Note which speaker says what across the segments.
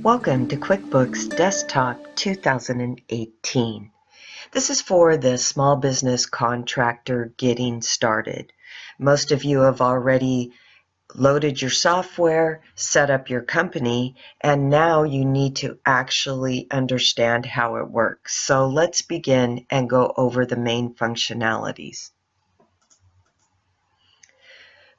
Speaker 1: Welcome to QuickBooks Desktop 2018. This is for the small business contractor getting started. Most of you have already loaded your software, set up your company, and now you need to actually understand how it works. So let's begin and go over the main functionalities.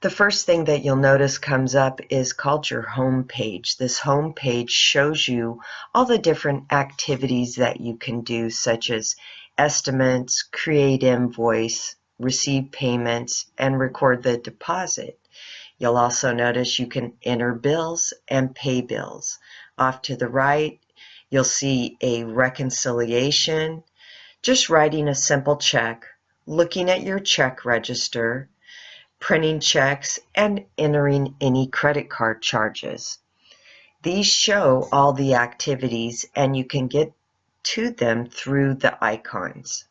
Speaker 1: The first thing that you'll notice comes up is called your home page. This home page shows you all the different activities that you can do, such as estimates, create invoice, receive payments, and record the deposit. You'll also notice you can enter bills and pay bills. Off to the right, you'll see a reconciliation, just writing a simple check, looking at your check register, printing checks, and entering any credit card charges. These show all the activities, and you can get to them through the icons.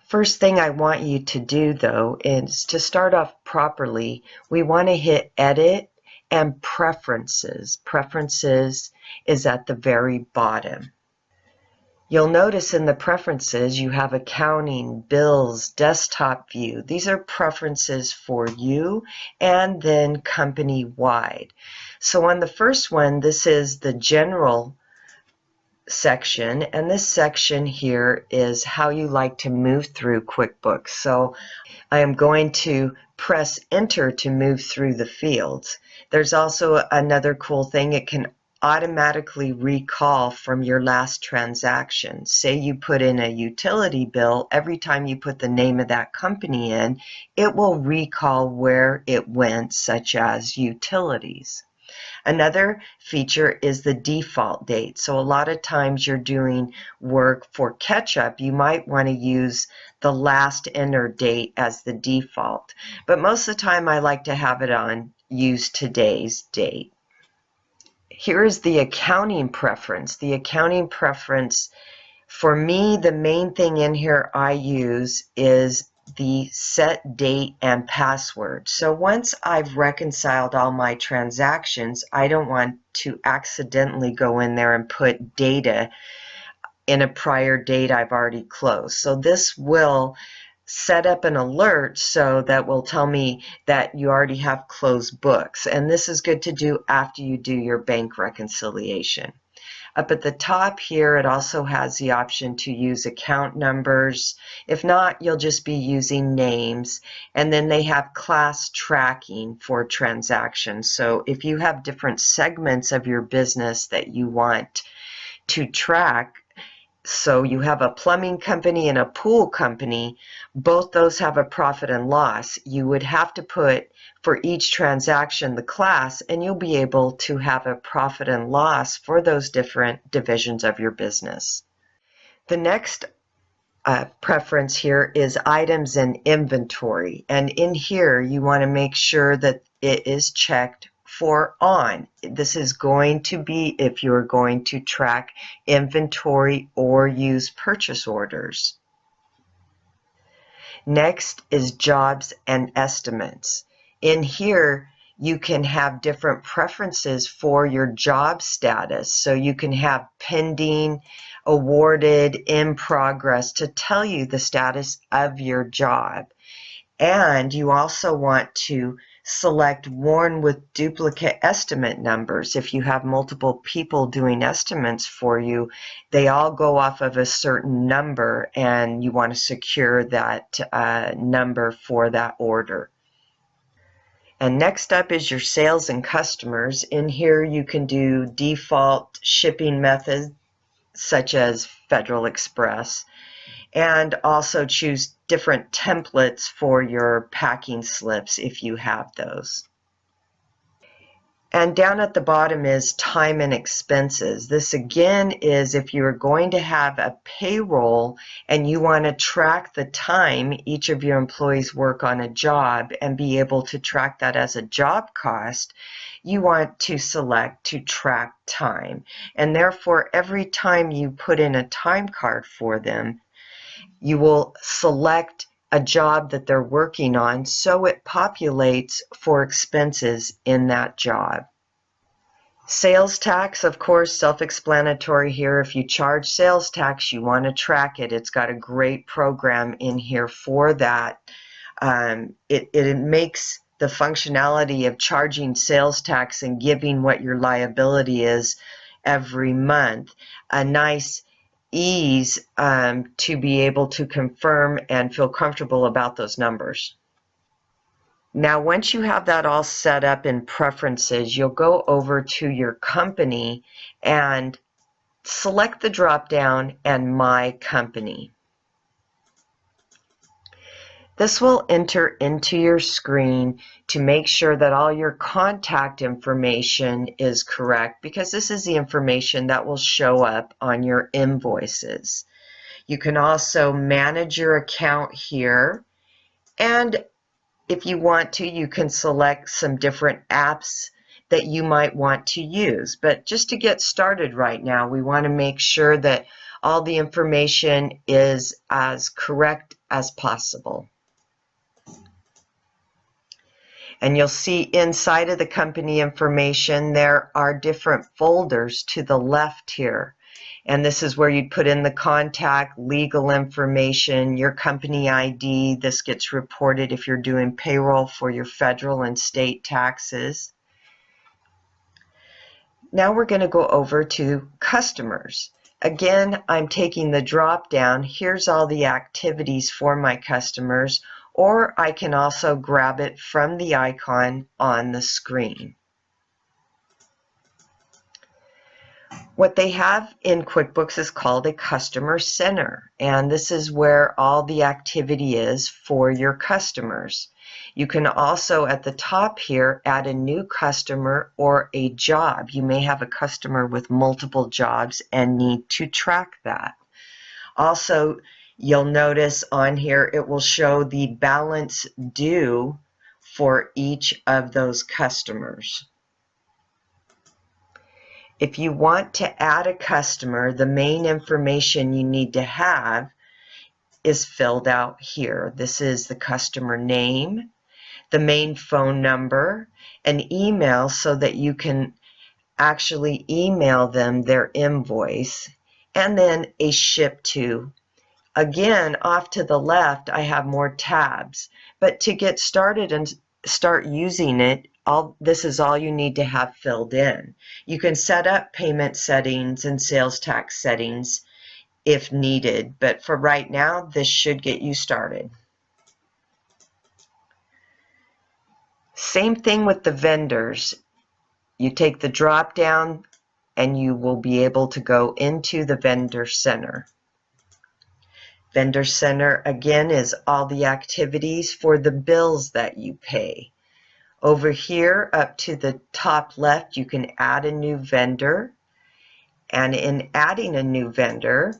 Speaker 1: First thing I want you to do, though, is to start off properly, we want to hit Edit and Preferences. Preferences is at the very bottom. You'll notice in the preferences you have accounting, bills, desktop view. These are preferences for you and then company-wide. So on the first one, this is the general section, and this section here is how you like to move through QuickBooks. So I am going to press Enter to move through the fields. There's also another cool thing. It can automatically recall from your last transaction. Say you put in a utility bill, every time you put the name of that company in, it will recall where it went, such as utilities. Another feature is the default date. So a lot of times you're doing work for catch-up, you might want to use the last enter date as the default. But most of the time I like to have it on use today's date. Here is the accounting preference. The accounting preference, for me, the main thing in here I use is the set date and password. So once I've reconciled all my transactions, I don't want to accidentally go in there and put data in a prior date I've already closed. So this will set up an alert so that will tell me that you already have closed books, and this is good to do after you do your bank reconciliation. Up at the top here, it also has the option to use account numbers. If not, you'll just be using names, and then they have class tracking for transactions. So if you have different segments of your business that you want to track, so you have a plumbing company and a pool company, both those have a profit and loss. You would have to put for each transaction the class, and you'll be able to have a profit and loss for those different divisions of your business. The next preference here is items and inventory, and in here you want to make sure that it is checked for on. This is going to be if you're going to track inventory or use purchase orders. Next is jobs and estimates. In here you can have different preferences for your job status. So you can have pending, awarded, in progress to tell you the status of your job. And you also want to select warn with duplicate estimate numbers. If you have multiple people doing estimates for you, they all go off of a certain number, and you want to secure that number for that order. And next up is your sales and customers. In here you can do default shipping methods such as Federal Express, and also choose different templates for your packing slips if you have those. And down at the bottom is time and expenses. This again is if you're going to have a payroll and you want to track the time each of your employees work on a job and be able to track that as a job cost, you want to select to track time. And therefore, every time you put in a time card for them, you will select a job that they're working on, so it populates for expenses in that job. Sales tax, of course, self-explanatory here. If you charge sales tax, you want to track it. It's got a great program in here for that. It makes the functionality of charging sales tax and giving what your liability is every month a nice ease to be able to confirm and feel comfortable about those numbers. Now, once you have that all set up in preferences, you'll go over to your company and select the drop-down and My Company. This will enter into your screen to make sure that all your contact information is correct, because this is the information that will show up on your invoices. You can also manage your account here, and if you want to, you can select some different apps that you might want to use. But just to get started right now, we want to make sure that all the information is as correct as possible. And you'll see inside of the company information, there are different folders to the left here. And this is where you'd put in the contact, legal information, your company ID. This gets reported if you're doing payroll for your federal and state taxes. Now we're going to go over to customers. Again, I'm taking the drop down. Here's all the activities for my customers, or I can also grab it from the icon on the screen. What they have in QuickBooks is called a customer center, and this is where all the activity is for your customers. You can also at the top here add a new customer or a job. You may have a customer with multiple jobs and need to track that. Also, you'll notice on here it will show the balance due for each of those customers. If you want to add a customer, the main information you need to have is filled out here. This is the customer name, the main phone number, an email so that you can actually email them their invoice, and then a ship to. Again, off to the left, I have more tabs, but to get started and start using it, this is all you need to have filled in. You can set up payment settings and sales tax settings if needed, but for right now, this should get you started. Same thing with the vendors. You take the drop down and you will be able to go into the vendor center. Vendor center again is all the activities for the bills that you pay. Over here up to the top left, you can add a new vendor, and in adding a new vendor,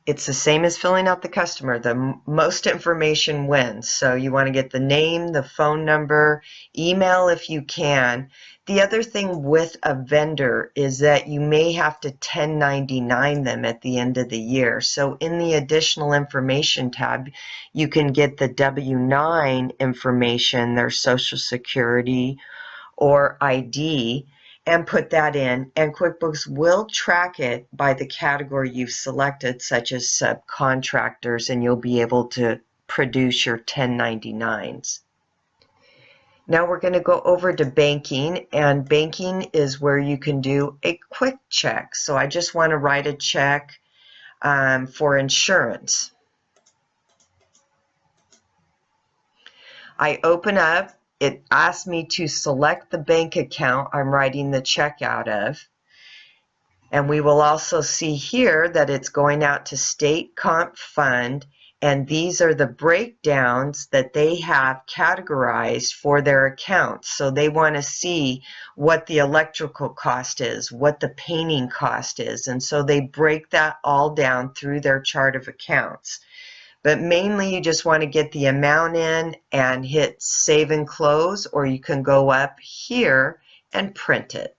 Speaker 1: it's the same as filling out the customer. The most information wins. So you want to get the name, the phone number, email if you can. The other thing with a vendor is that you may have to 1099 them at the end of the year. So in the additional information tab, you can get the W-9 information, their Social Security or ID, and put that in, and QuickBooks will track it by the category you've selected, such as subcontractors, and you'll be able to produce your 1099s. Now we're going to go over to banking, and banking is where you can do a quick check. So I just want to write a check for insurance. I open up. It asks me to select the bank account I'm writing the check out of. And we will also see here that it's going out to State Comp Fund, and these are the breakdowns that they have categorized for their accounts. So they want to see what the electrical cost is, what the painting cost is, and so they break that all down through their chart of accounts. But mainly you just want to get the amount in and hit Save and Close, or you can go up here and print it.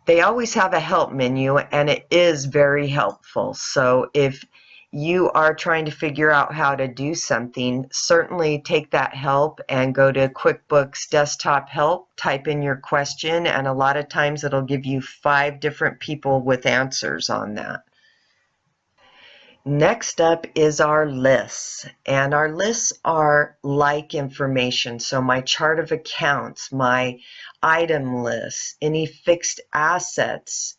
Speaker 1: They always have a help menu, and it is very helpful. So if you are trying to figure out how to do something, certainly take that help and go to QuickBooks Desktop Help, type in your question, and a lot of times it'll give you 5 different people with answers on that. Next up is our lists, and our lists are like information. So my chart of accounts, my item lists, any fixed assets,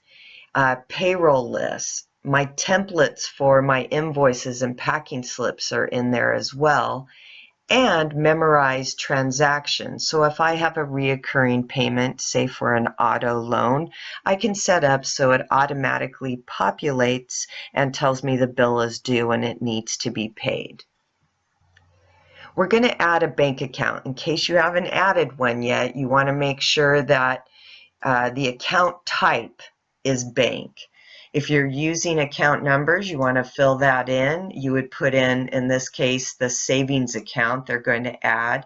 Speaker 1: payroll lists, my templates for my invoices and packing slips are in there as well, and memorized transactions. So if I have a reoccurring payment, say for an auto loan, I can set up so it automatically populates and tells me the bill is due and it needs to be paid. We're going to add a bank account. In case you haven't added one yet, you want to make sure that the account type is bank. If you're using account numbers, you want to fill that in. You would put in this case, the savings account they're going to add.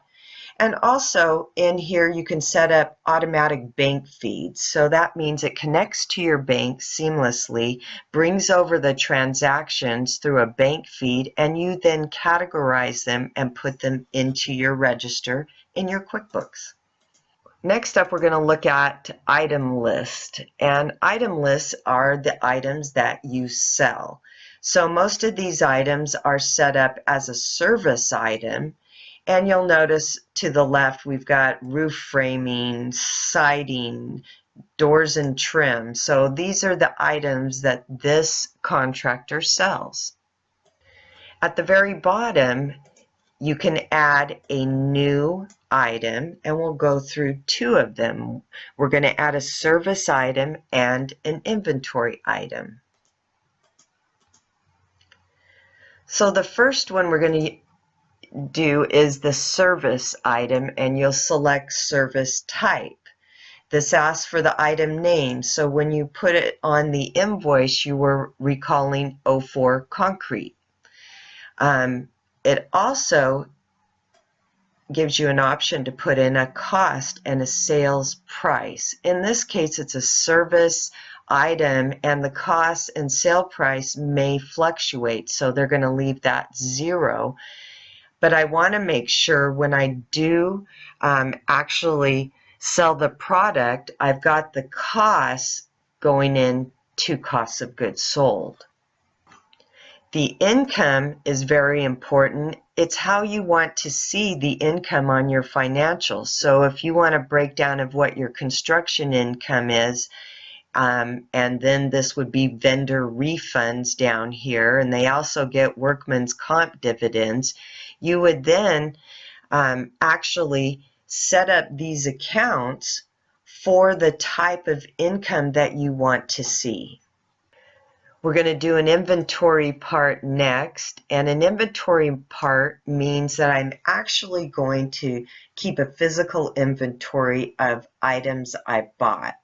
Speaker 1: And also in here, you can set up automatic bank feeds. So that means it connects to your bank seamlessly, brings over the transactions through a bank feed, and you then categorize them and put them into your register in your QuickBooks. Next up, we're going to look at item list, and item lists are the items that you sell. So most of these items are set up as a service item, and you'll notice to the left we've got roof framing, siding, doors and trim. So these are the items that this contractor sells. At the very bottom, you can add a new item, and we'll go through 2 of them. We're going to add a service item and an inventory item. So the first one we're going to do is the service item, and you'll select service type. This asks for the item name, so when you put it on the invoice, you were recalling 04 Concrete. It also gives you an option to put in a cost and a sales price. In this case, it's a service item, and the cost and sale price may fluctuate, so they're going to leave that 0. But I want to make sure when I do actually sell the product, I've got the costs going in to cost of goods sold. The income is very important. It's how you want to see the income on your financials. So if you want a breakdown of what your construction income is, and then this would be vendor refunds down here, and they also get workman's comp dividends, you would then actually set up these accounts for the type of income that you want to see. We're going to do an inventory part next, and an inventory part means that I'm actually going to keep a physical inventory of items I bought.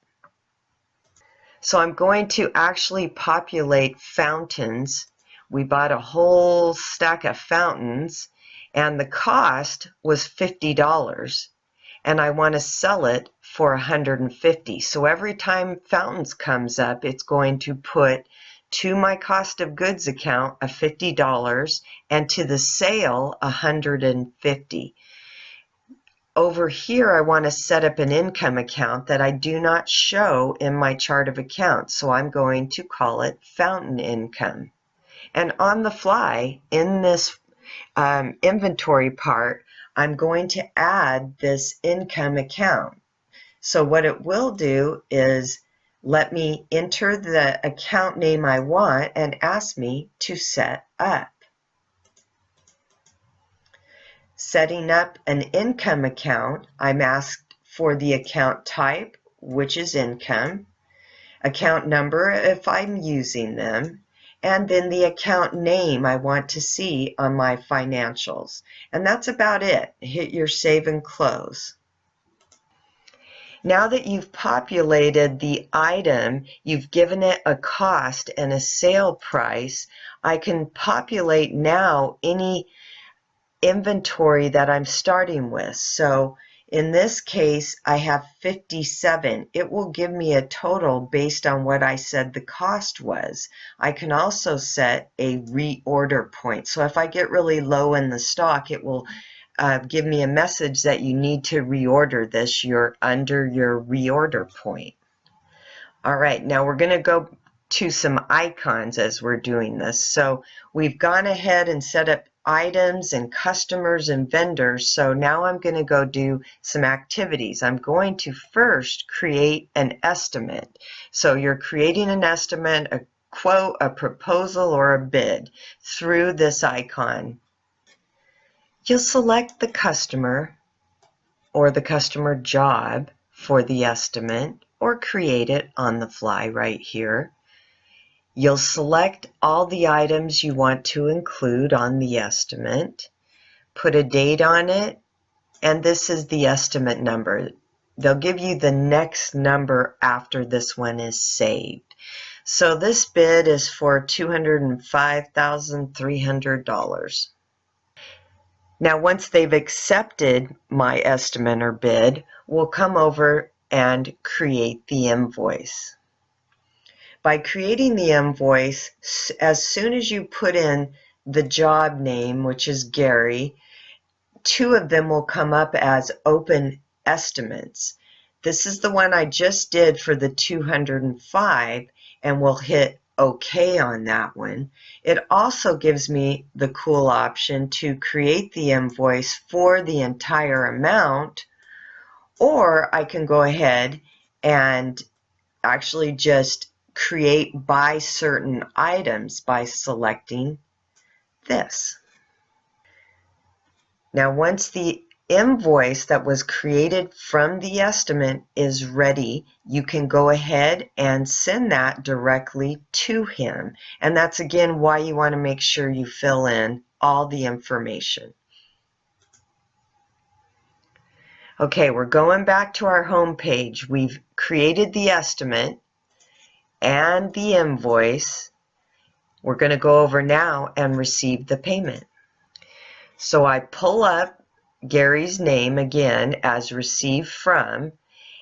Speaker 1: So I'm going to actually populate fountains. We bought a whole stack of fountains, and the cost was $50, and I want to sell it for $150. So every time fountains comes up, it's going to put to my cost of goods account of $50 and to the sale $150. Over here, I want to set up an income account that I do not show in my chart of accounts, so I'm going to call it fountain income. And on the fly, in this inventory part, I'm going to add this income account. So what it will do is let me enter the account name I want and ask me to set up. Setting up an income account, I'm asked for the account type, which is income, account number if I'm using them, and then the account name I want to see on my financials. And that's about it. Hit your save and close. Now that you've populated the item, you've given it a cost and a sale price, I can populate now any inventory that I'm starting with. So In this case, I have 57. It will give me a total based on what I said the cost was. I can also set a reorder point. So if I get really low in the stock, it will give me a message that you need to reorder this. You're under your reorder point. All right, now we're going to go to some icons as we're doing this. So we've gone ahead and set up items and customers and vendors. So now I'm going to go do some activities. I'm going to first create an estimate. So you're creating an estimate, a quote, a proposal, or a bid through this icon. You'll select the customer or the customer job for the estimate, or create it on the fly right here. You'll select all the items you want to include on the estimate, put a date on it, and this is the estimate number. They'll give you the next number after this one is saved. So this bid is for $205,300. Now, once they've accepted my estimate or bid, we'll come over and create the invoice. By creating the invoice, as soon as you put in the job name, which is Gary, two of them will come up as open estimates. This is the one I just did for the 205, and we'll hit OK on that one. It also gives me the cool option to create the invoice for the entire amount, or I can go ahead and actually just create by certain items by selecting this. Now, once the invoice that was created from the estimate is ready, you can go ahead and send that directly to him. And that's again why you want to make sure you fill in all the information. Okay, we're going back to our home page. We've created the estimate and the invoice. We're going to go over now and receive the payment. So I pull up Gary's name again as received from,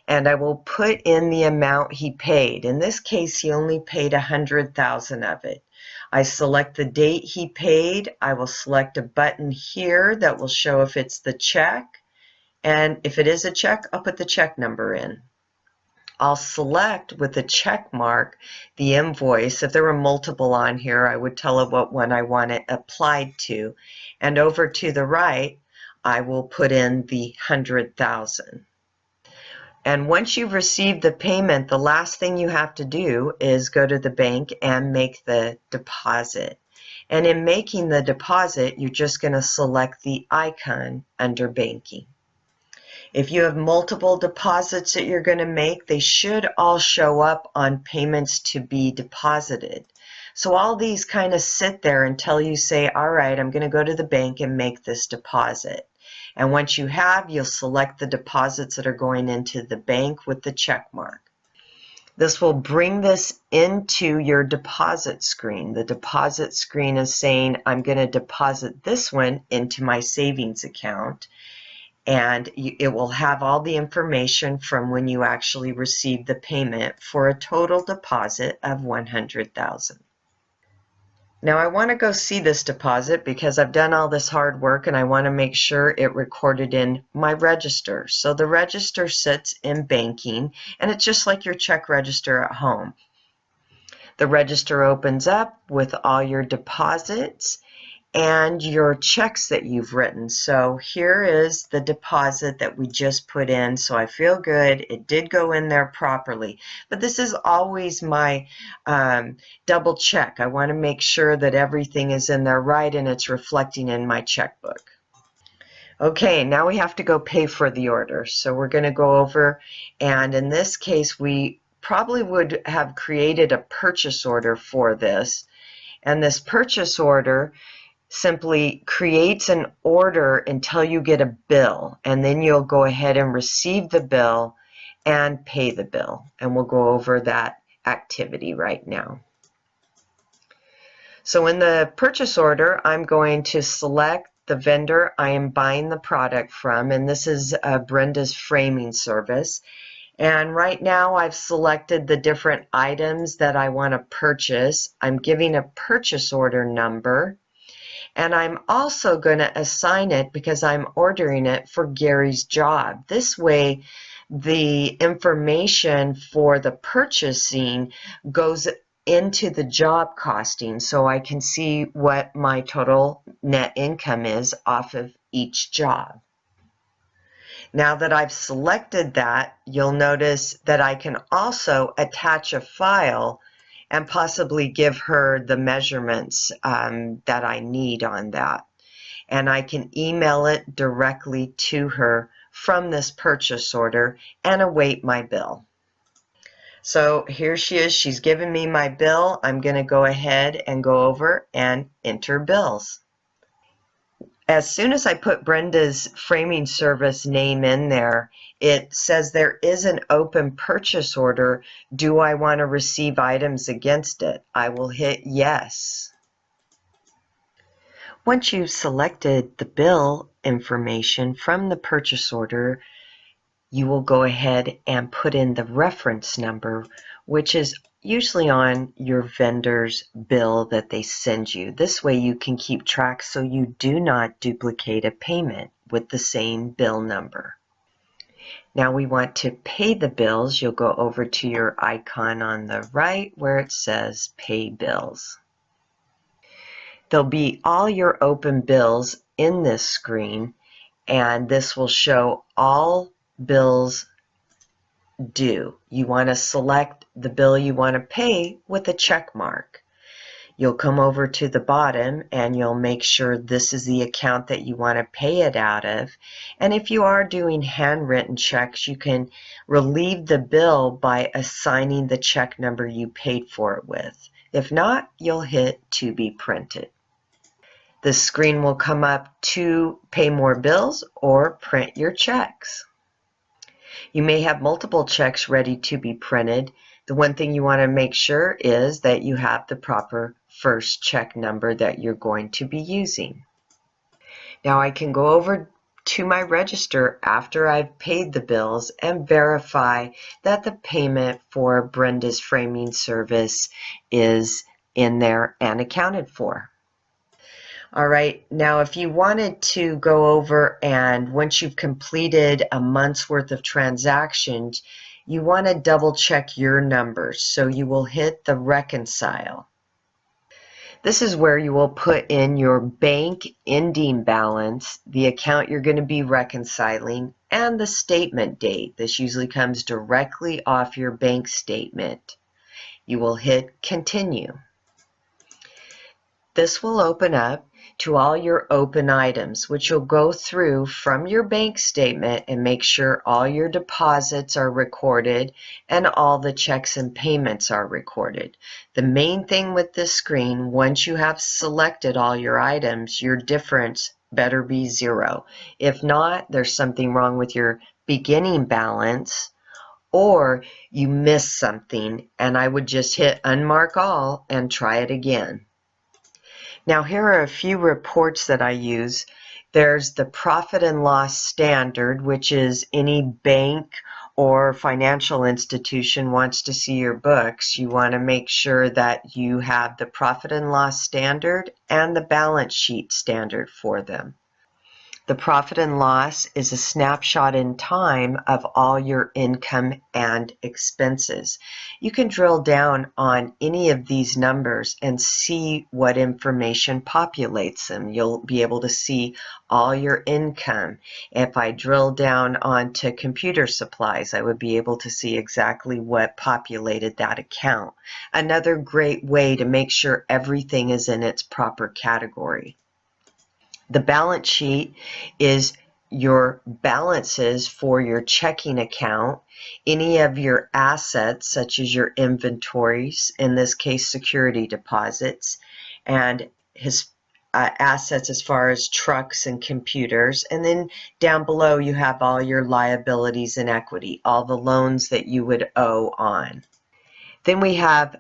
Speaker 1: and I will put in the amount he paid. In this case, he only paid 100,000 of it. I select the date he paid. I will select a button here that will show if it's the check, and if it is a check, I'll put the check number in. I'll select with the check mark the invoice. If there were multiple on here, I would tell it what one I want it applied to. And over to the right, I will put in the 100,000. And once you've received the payment, the last thing you have to do is go to the bank and make the deposit. And in making the deposit, you're just going to select the icon under banking. If you have multiple deposits that you're going to make, they should all show up on payments to be deposited. So all these kind of sit there until you say, all right, I'm going to go to the bank and make this deposit. And once you have, you'll select the deposits that are going into the bank with the check mark. This will bring this into your deposit screen. The deposit screen is saying, I'm going to deposit this one into my savings account. And it will have all the information from when you actually receive the payment for a total deposit of $100,000. Now I want to go see this deposit because I've done all this hard work and I want to make sure it recorded in my register. So the register sits in banking, and it's just like your check register at home. The register opens up with all your deposits and your checks that you've written. So here is the deposit that we just put in. So I feel good. It did go in there properly. But this is always my double check. I want to make sure that everything is in there right and it's reflecting in my checkbook. Okay, now we have to go pay for the order. So we're going to go over, and in this case, we probably would have created a purchase order for this. And this purchase order simply creates an order until you get a bill, and then you'll go ahead and receive the bill and pay the bill. And we'll go over that activity right now. So in the purchase order, I'm going to select the vendor I am buying the product from, and this is Brenda's framing service. And right now I've selected the different items that I want to purchase. I'm giving a purchase order number, and I'm also going to assign it, because I'm ordering it for Gary's job. This way the information for the purchasing goes into the job costing, so I can see what my total net income is off of each job. Now that I've selected that, you'll notice that I can also attach a file and possibly give her the measurements that I need on that. And I can email it directly to her from this purchase order and await my bill. So here she is. She's given me my bill. I'm going to go ahead and go over and enter bills. As soon as I put Brenda's framing service name in there, it says there is an open purchase order. Do I want to receive items against it? I will hit yes. Once you've selected the bill information from the purchase order, you will go ahead and put in the reference number, which is usually on your vendor's bill that they send you. This way you can keep track so you do not duplicate a payment with the same bill number. Now we want to pay the bills. You'll go over to your icon on the right where it says Pay Bills. There'll be all your open bills in this screen, and this will show all bills due. You want to select the bill you want to pay with a check mark. You'll come over to the bottom and you'll make sure this is the account that you want to pay it out of. And if you are doing handwritten checks, you can relieve the bill by assigning the check number you paid for it with. If not, you'll hit To Be Printed. The screen will come up to pay more bills or print your checks. You may have multiple checks ready to be printed. The one thing you want to make sure is that you have the proper first check number that you're going to be using. Now I can go over to my register after I've paid the bills and verify that the payment for Brenda's framing service is in there and accounted for. All right, now if you wanted to go over and once you've completed a month's worth of transactions, you want to double check your numbers. So you will hit the reconcile. This is where you will put in your bank ending balance, the account you're going to be reconciling, and the statement date. This usually comes directly off your bank statement. You will hit continue. This will open up to all your open items, which you'll go through from your bank statement and make sure all your deposits are recorded and all the checks and payments are recorded. The main thing with this screen, once you have selected all your items, your difference better be 0. If not, there's something wrong with your beginning balance, or you missed something, and I would just hit unmark all and try it again. Now here are a few reports that I use. There's the profit and loss standard, which is any bank or financial institution wants to see your books. You want to make sure that you have the profit and loss standard and the balance sheet standard for them. The profit and loss is a snapshot in time of all your income and expenses. You can drill down on any of these numbers and see what information populates them. You'll be able to see all your income. If I drill down onto computer supplies, I would be able to see exactly what populated that account. Another great way to make sure everything is in its proper category. The balance sheet is your balances for your checking account, any of your assets such as your inventories, in this case security deposits, and assets as far as trucks and computers. And then down below you have all your liabilities and equity, all the loans that you would owe on. Then we have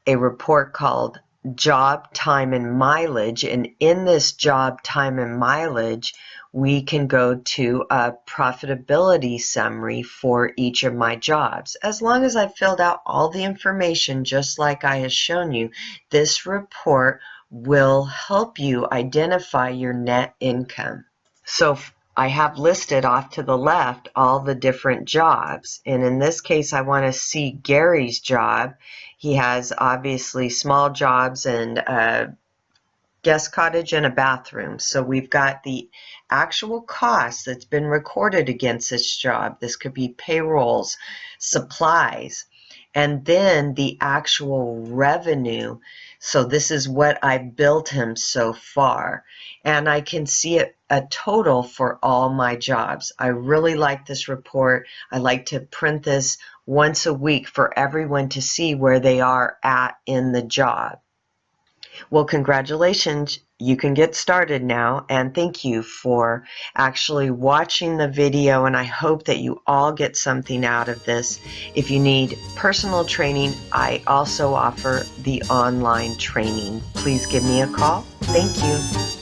Speaker 1: a report called job time and mileage, and in this job time and mileage we can go to a profitability summary for each of my jobs. As long as I've filled out all the information just like I have shown you, this report will help you identify your net income. So I have listed off to the left all the different jobs, and in this case I want to see Gary's job. He has obviously small jobs and a guest cottage and a bathroom. So we've got the actual cost that's been recorded against this job. This could be payrolls, supplies, and then the actual revenue. So this is what I've billed him so far, and I can see it a total for all my jobs. I really like this report. I like to print this once a week for everyone to see where they are at in the job. Well, congratulations, you can get started now, and thank you for actually watching the video, and I hope that you all get something out of this. If you need personal training, I also offer the online training. Please give me a call. Thank you.